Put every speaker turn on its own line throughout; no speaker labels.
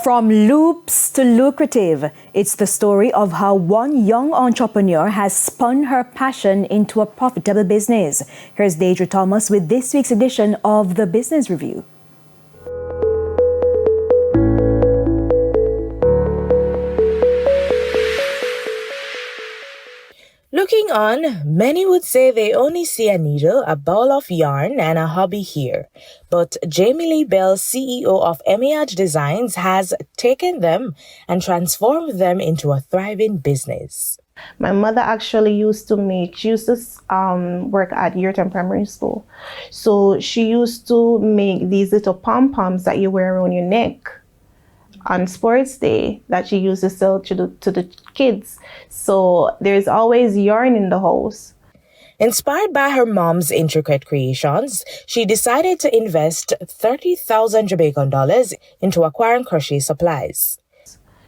From loops to lucrative, it's the story of how one young entrepreneur has spun her passion into a profitable business. Here's Deidre Thomas with this week's edition of the Business Review.
Looking on, many would say they only see a needle, a ball of yarn, and a hobby here. But Jamie Lee Bell, CEO of Emiaj Designz, has taken them and transformed them into a thriving business.
My mother actually used to work at Yearton Primary School. So she used to make these little pom-poms that you wear around your neck on sports day that she used to sell to the kids. So there's always yarn in the house.
Inspired by her mom's intricate creations, she decided to invest 30,000 Jamaican dollars into acquiring crochet supplies.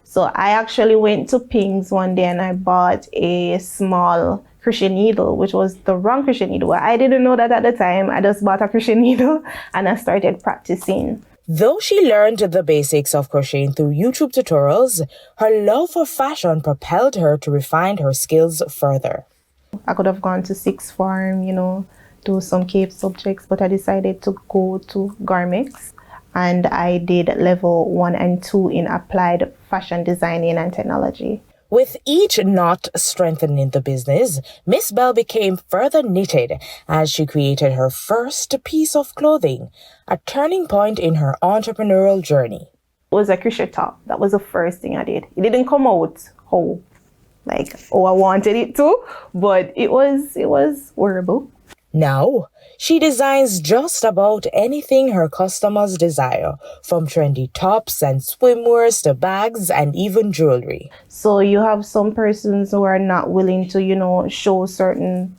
So I actually went to Ping's one day and I bought a small crochet needle, which was the wrong crochet needle. I didn't know that at the time. I just bought a crochet needle and I started practicing.
Though she learned the basics of crocheting through YouTube tutorials, her love for fashion propelled her to refine her skills further.
I could have gone to sixth form, do some CAPE subjects, but I decided to go to Garmix, and I did level 1 and 2 in applied fashion designing and technology.
With each knot strengthening the business, Miss Bell became further knitted as she created her first piece of clothing, a turning point in her entrepreneurial journey.
It was a crochet top. That was the first thing I did. It didn't come out how I wanted it to, but it was wearable.
Now, she designs just about anything her customers desire, from trendy tops and swimwears to bags and even jewelry.
So you have some persons who are not willing to, show certain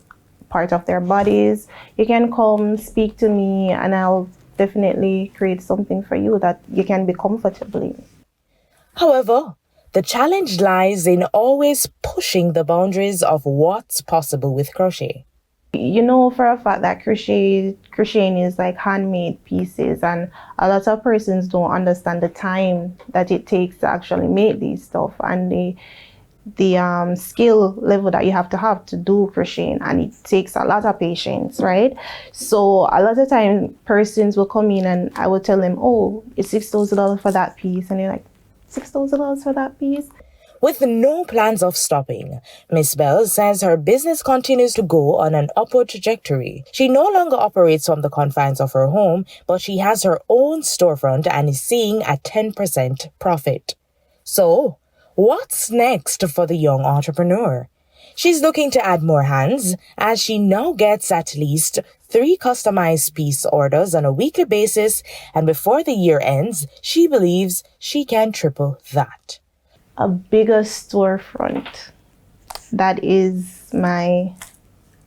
part of their bodies. You can come speak to me and I'll definitely create something for you that you can be comfortable in.
However, the challenge lies in always pushing the boundaries of what's possible with crochet.
You know for a fact that crocheting is like handmade pieces, and a lot of persons don't understand the time that it takes to actually make these stuff and the skill level that you have to do crocheting, and it takes a lot of patience, right? So a lot of time persons will come in and I will tell them, oh, it's $6,000 for that piece, and they're like, $6,000 for that piece?
With no plans of stopping, Miss Bell says her business continues to go on an upward trajectory. She no longer operates from the confines of her home, but she has her own storefront and is seeing a 10% profit. So, what's next for the young entrepreneur? She's looking to add more hands, as she now gets at least 3 customized piece orders on a weekly basis, and before the year ends, she believes she can triple that.
A bigger storefront. That is my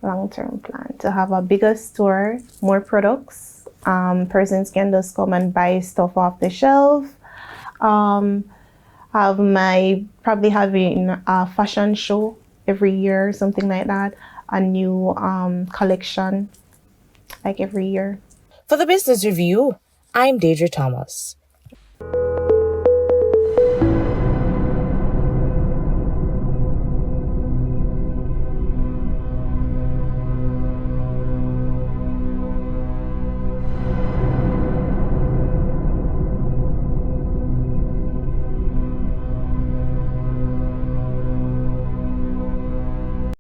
long-term plan, to have a bigger store, more products. Persons can just come and buy stuff off the shelf. Probably having a fashion show every year, something like that. A new collection, like every year.
For the Business Review, I'm Deidre Thomas.